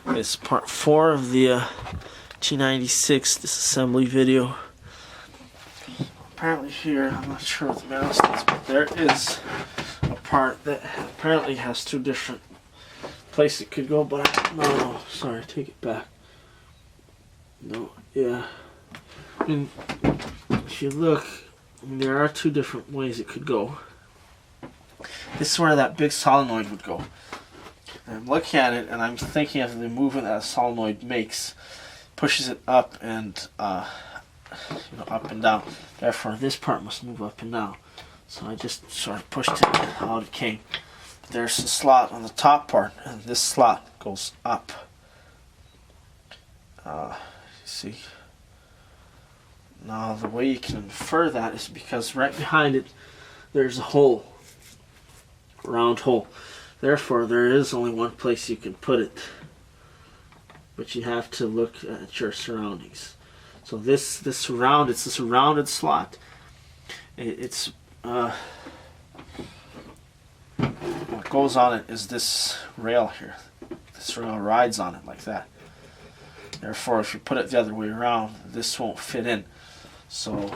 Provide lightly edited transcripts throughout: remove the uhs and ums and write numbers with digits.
It's part 4 of the T96 disassembly video. Apparently here, I'm not sure what the mouse is, but there is a part that apparently has 2 different places it could go, but no, sorry, take it back. No, yeah. I mean, if you look, there are 2 different ways it could go. This is where that big solenoid would go. And I'm looking at it and I'm thinking of the movement that a solenoid makes, pushes it up and up and down. Therefore, this part must move up and down. So I just sort of pushed it out it came. There's a slot on the top part, and this slot goes up. You see. Now the way you can infer that is because right behind it there's a hole, a round hole. Therefore there is only one place you can put it, but you have to look at your surroundings. So it's this rounded slot. What goes on it is this rail here. This rail rides on it like that. Therefore, if you put it the other way around, this won't fit in. So,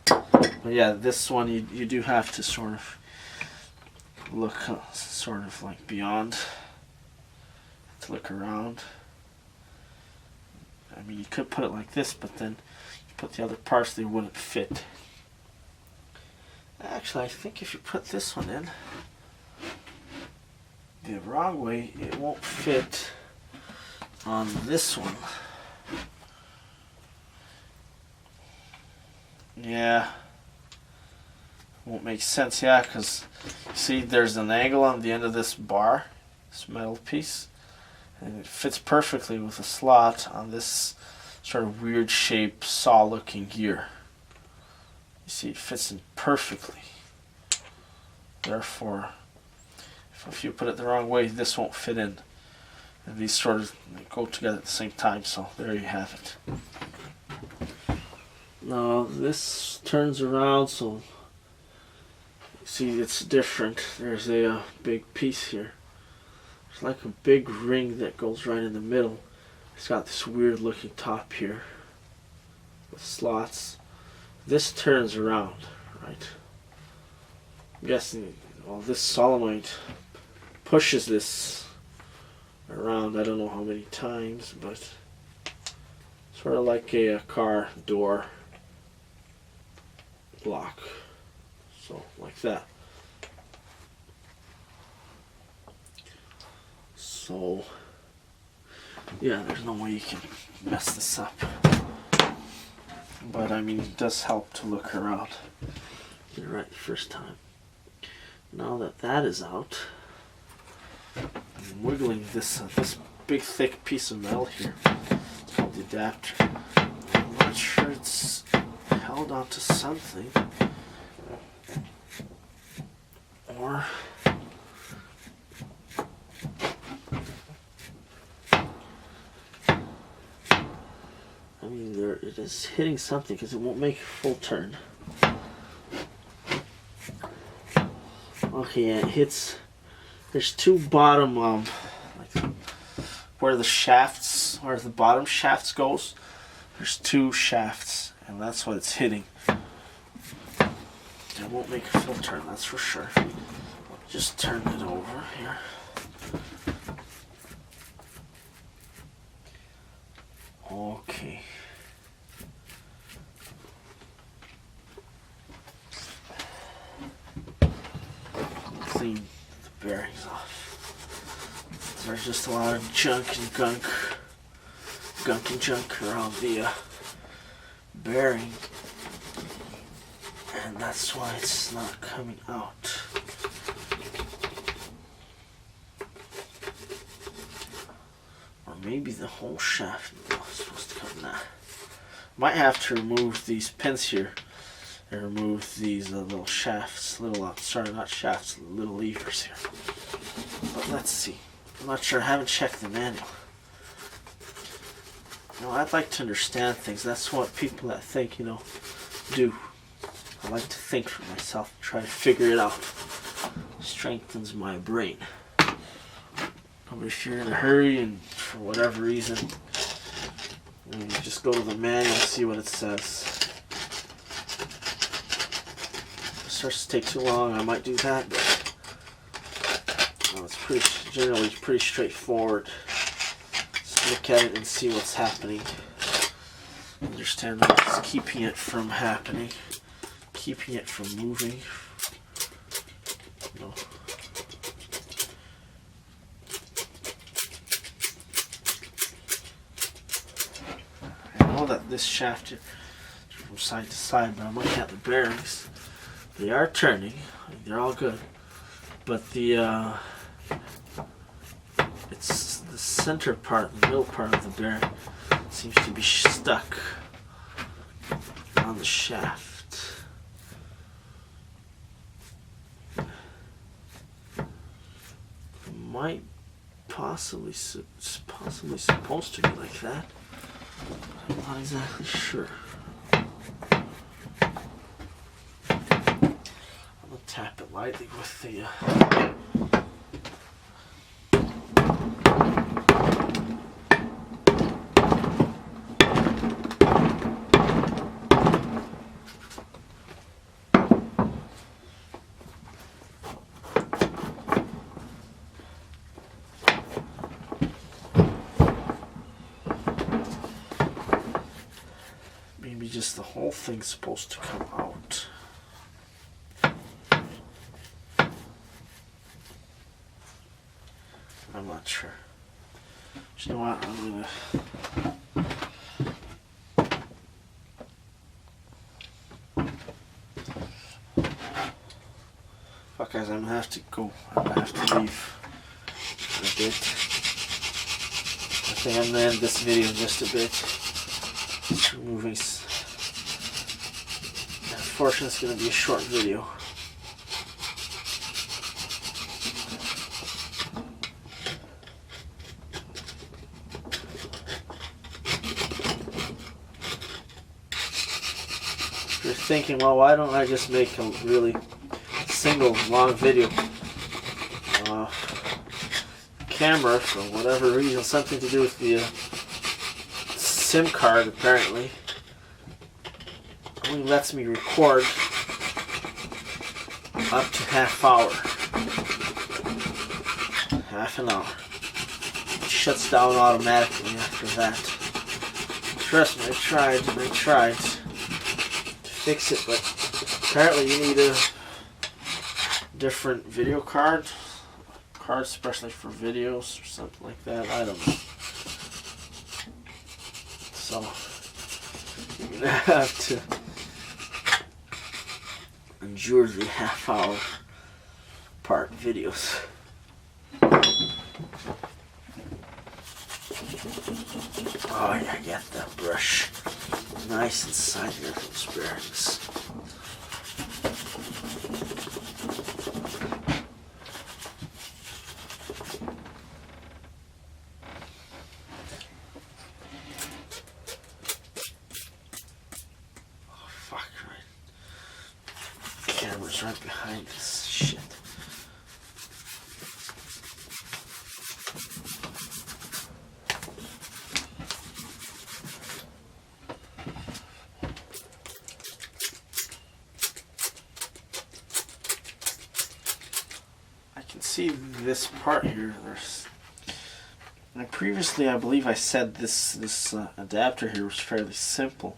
but yeah, this one you do have to sort of look sort of like beyond, to look around. I mean, you could put it like this, but then you put the other parts, they wouldn't fit. Actually, I think if you put this one in the wrong way, it won't fit on this one. Yeah, won't make sense. Yeah, because see, there's an angle on the end of this bar, this metal piece, and it fits perfectly with a slot on this sort of weird shaped saw looking gear. You see, it fits in perfectly. Therefore, if you put it the wrong way, this won't fit in. And these sort of go together at the same time, so there you have it. Now this turns around, so you see it's different. There's a big piece here. It's like a big ring that goes right in the middle. It's got this weird looking top here with slots. This turns around, right? I'm guessing, well, this solenoid pushes this around, I don't know how many times, but sort of like a car door lock. So, like that. So, yeah, there's no way you can mess this up. But I mean, it does help to look around. Get it right the first time. Now that that is out, I'm wiggling this big thick piece of metal here. It's called the adapter. I'm not sure it's held onto something, or I mean, there it is hitting something because it won't make a full turn. Okay, yeah, it hits. There's 2 bottom, like where the bottom shafts goes. There's 2 shafts, and that's what it's hitting. It won't make a full turn, that's for sure. Just turn it over here. Okay. Clean the bearings off. There's just a lot of junk and gunk around the bearing, and that's why it's not coming out. Or maybe the whole shaft is supposed to come now. Might have to remove these pins here and remove these little shafts, sorry, not shafts, little levers here. But let's see. I'm not sure, I haven't checked the manual. I'd like to understand things. That's what people that think, do. I like to think for myself, try to figure it out. Strengthens my brain. But if you're in a hurry and for whatever reason, you just go to the manual and see what it says. If it starts to take too long, I might do that, but it's generally pretty straightforward. Just look at it and see what's happening. Understand what's keeping it from happening, keeping it from moving. No. I know that this shaft is from side to side, but I'm looking at the bearings. They are turning. They're all good, but it's the center part, the middle part of the bearing seems to be stuck on the shaft. Might possibly supposed to be like that. I'm not exactly sure. I'm gonna tap it lightly with the maybe just the whole thing's supposed to come out. I'm not sure. But you know what? I'm gonna. Fuck, guys, I'm gonna have to go. I'm gonna have to leave in a bit. I think I'm gonna end this video in just a bit. Just removing. Unfortunately, it's gonna be a short video. If you're thinking, well, why don't I just make a really single long video? Camera, for whatever reason, something to do with the SIM card apparently, only lets me record up to half an hour. It shuts down automatically after that. Trust me, I tried to fix it, but apparently you need a different video card especially for videos or something like that. I don't know. So you're gonna have to endure the half-hour part videos. Oh yeah, get that brush nice inside there, those bearings. Camera's right behind this shit. I can see this part here. Previously, I believe I said this adapter here was fairly simple.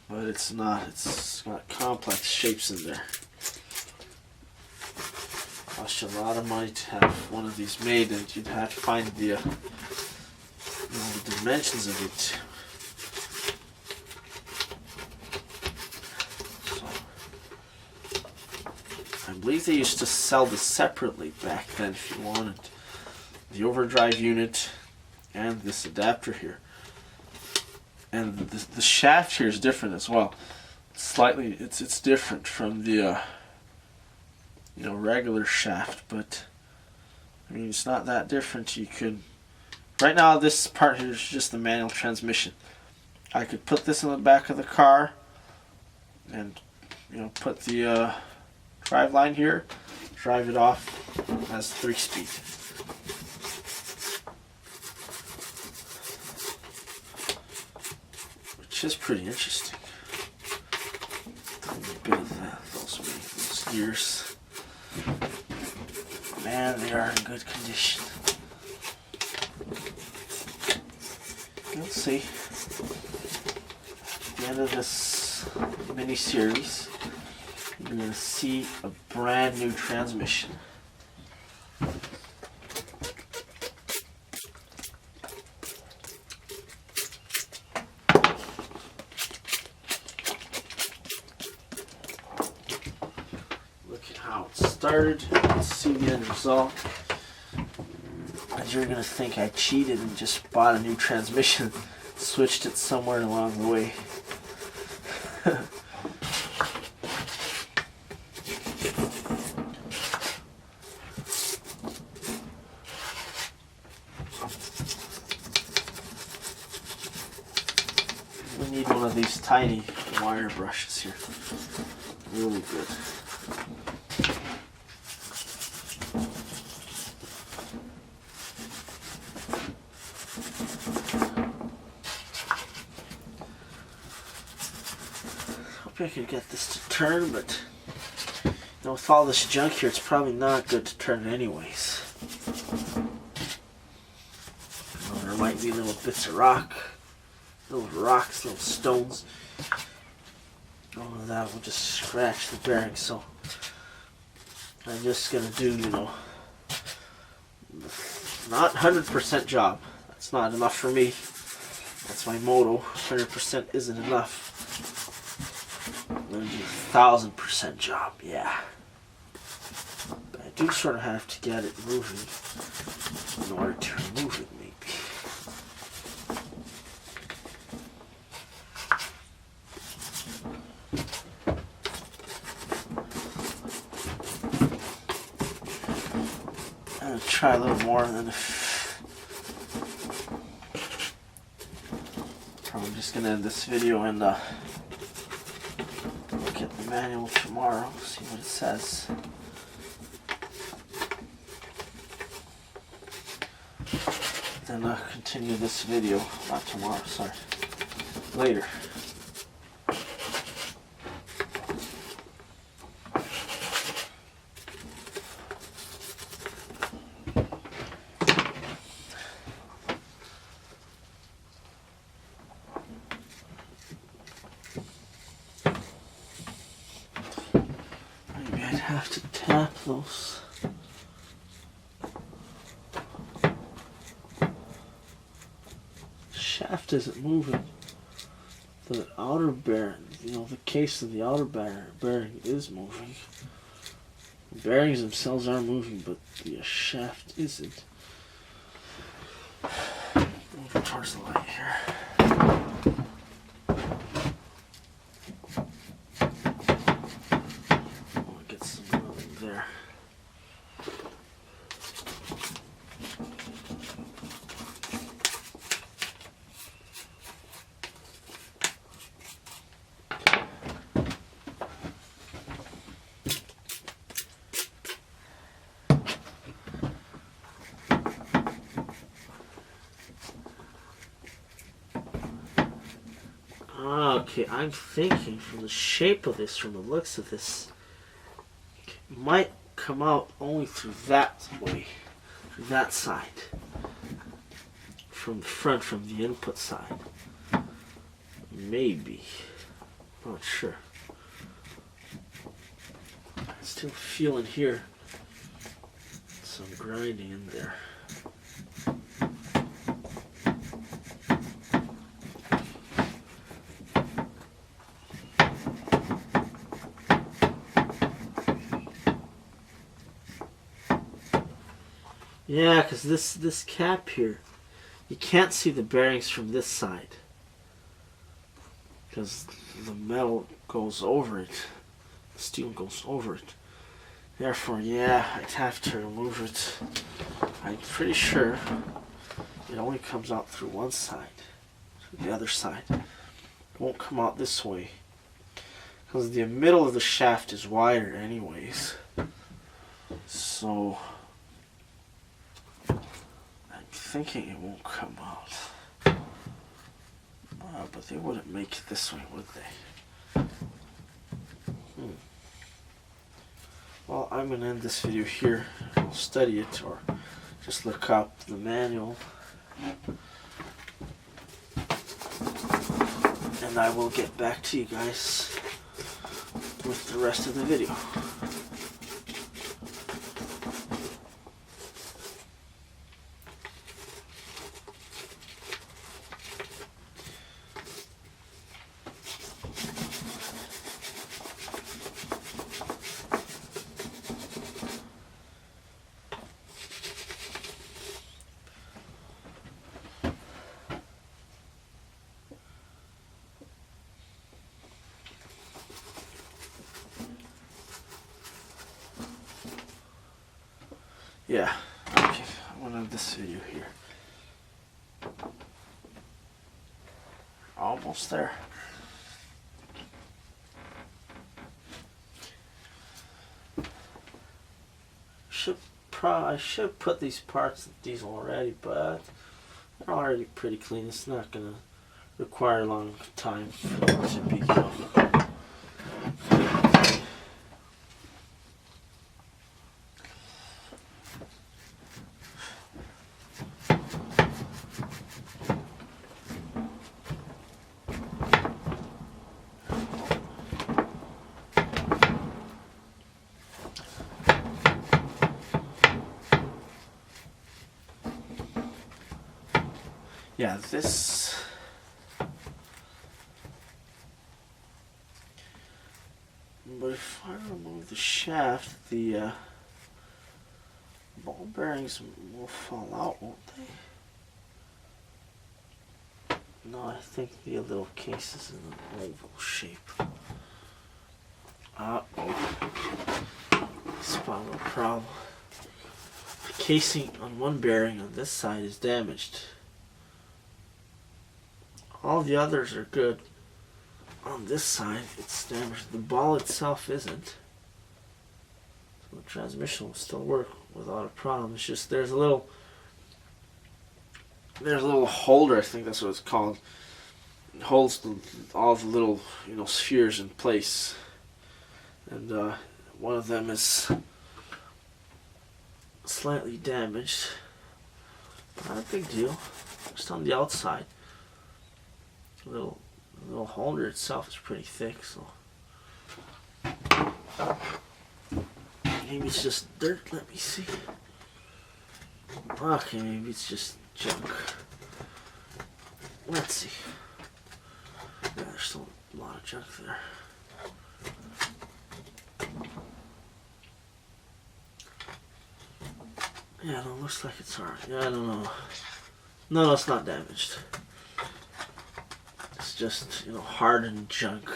But it's not. It's got complex shapes in there. Cost you a lot of money to have one of these made, and you'd have to find the dimensions of it. So, I believe they used to sell this separately back then if you wanted the overdrive unit and this adapter here. And the shaft here is different as well. Slightly, it's different from the regular shaft, but I mean it's not that different. You could right now this part here is just the manual transmission. I could put this in the back of the car and put the drive line here, drive it off as 3-speed. which is pretty interesting. A bit of those gears. Man, they are in good condition. Let's see. At the end of this mini-series, you're going to see a brand new transmission. Look at how it started. Let's see the end result. And you're going to think I cheated and just bought a new transmission, switched it somewhere along the way. We need one of these tiny wire brushes here. Really good. Hope I could get this to turn, but you know, with all this junk here, it's probably not good to turn anyways. You know, there might be little bits of rock. Little rocks, little stones. All of that will just scratch the bearing, so I'm just gonna do, you know, not 100% job. That's not enough for me. That's my motto. 100% isn't enough. I'm gonna do 1000% job, yeah. But I do sort of have to get it moving in order to remove it, maybe. Try a little more, and then probably just gonna end this video and look at the manual tomorrow, see what it says. Then continue this video, not tomorrow, sorry, later. Have to tap those. Shaft isn't moving. The outer bearing, you know, the case of the outer bearing is moving. The bearings themselves are moving, but the shaft isn't. Over towards the light here. There. Okay, I'm thinking from the shape of this, from the looks of this, it might come out only through that way, through that side, from the front, from the input side. Maybe, not sure. I still feel in here some grinding in there. Yeah, because this cap here, you can't see the bearings from this side because the metal goes over it, the steel goes over it. Therefore, yeah, I'd have to remove it. I'm pretty sure it only comes out through one side, through the other side. It won't come out this way because the middle of the shaft is wider anyways. So thinking it won't come out. but they wouldn't make it this way, would they? Well, I'm going to end this video here. I'll study it or just look up the manual. And I will get back to you guys with the rest of the video. Yeah, okay, I'm gonna end this video here. Almost there. I should put these parts in diesel already, but they're already pretty clean. It's not gonna require a long time for them to be yeah, this but if I remove the shaft, the ball bearings will fall out, won't they? No, I think the little case is in an oval shape. Spot a problem. The casing on one bearing on this side is damaged. All the others are good. On this side, it's damaged. The ball itself isn't. So the transmission will still work without a problem. It's just there's a little holder, I think that's what it's called. It holds all the little, spheres in place. And one of them is slightly damaged. Not a big deal. Just on the outside. The little holder itself is pretty thick, so maybe it's just dirt. Let me see. Okay, maybe it's just junk. Let's see. Yeah, there's still a lot of junk there. Yeah, no, looks like it's alright. Yeah, I don't know. No, it's not damaged. It's just, hardened junk.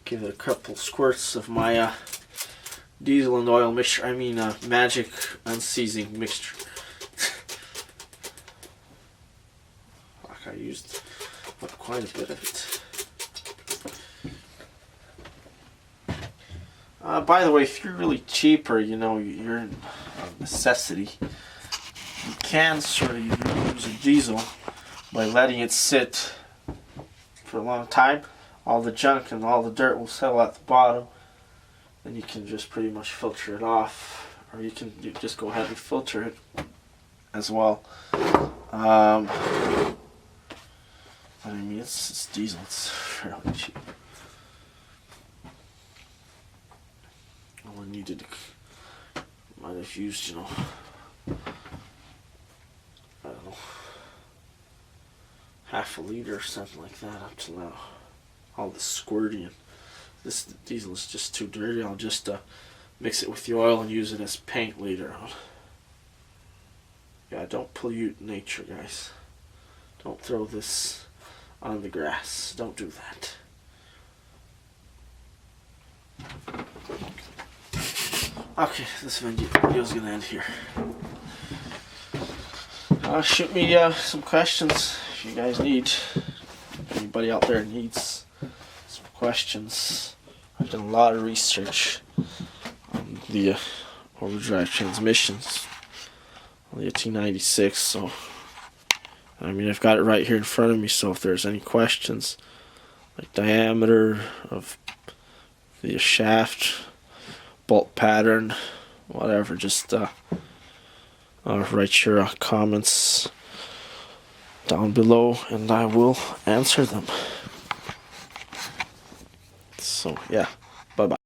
Give it a couple squirts of my diesel and oil mixture. I mean, magic unseizing mixture. Fuck, I used up quite a bit of it. By the way, if you're really cheap or you're in necessity, you can sort of use a diesel by letting it sit for a long time. All the junk and all the dirt will settle at the bottom. Then you can just pretty much filter it off, or you can just go ahead and filter it as well. I mean, it's diesel. It's fairly cheap. All I needed, might have used, I don't know, half a liter or something like that up to now. All the squirting. This diesel is just too dirty. I'll just mix it with the oil and use it as paint later on. Yeah, don't pollute nature, guys. Don't throw this on the grass. Don't do that. Okay, this video is going to end here. Shoot me some questions if you guys need. Anybody out there needs some questions. I've done a lot of research on the overdrive transmissions on the T96. So I mean, I've got it right here in front of me, so if there's any questions like diameter of the shaft, bolt pattern, whatever, just write your comments down below and I will answer them. So yeah, bye bye.